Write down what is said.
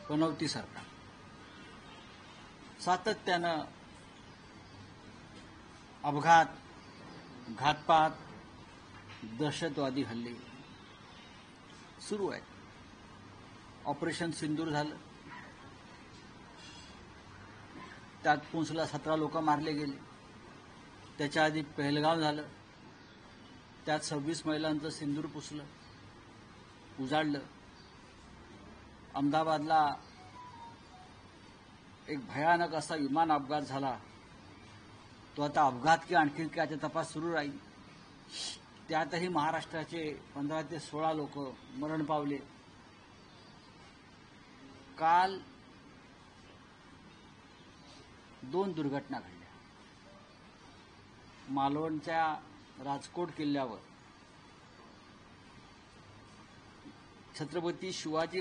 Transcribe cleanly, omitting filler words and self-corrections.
पनवती सरकार सातत्यानं अपघात, घातपात, दहशतवादी हल्ले सुरू आहेत. ऑपरेशन सिंदूर झालं, त्यात पुंछला 17 लोक मारले गेले. त्याच्या आधी पहलगाम झालं, त्यात 26 महिलांचं सिंदूर पुसलं, उजाडलं. अहमदाबादला एक भयानक असा विमान अपघात झाला. तो आता अपघात की आणखी काय तपास सुरू राहील. त्यातही महाराष्ट्राचे 15 ते 16 लोक मरण पावले. काल 2 दुर्घटना घडल्या. मालवणच्या राजकोट किल्ल्यावर छत्रपती शिवाजी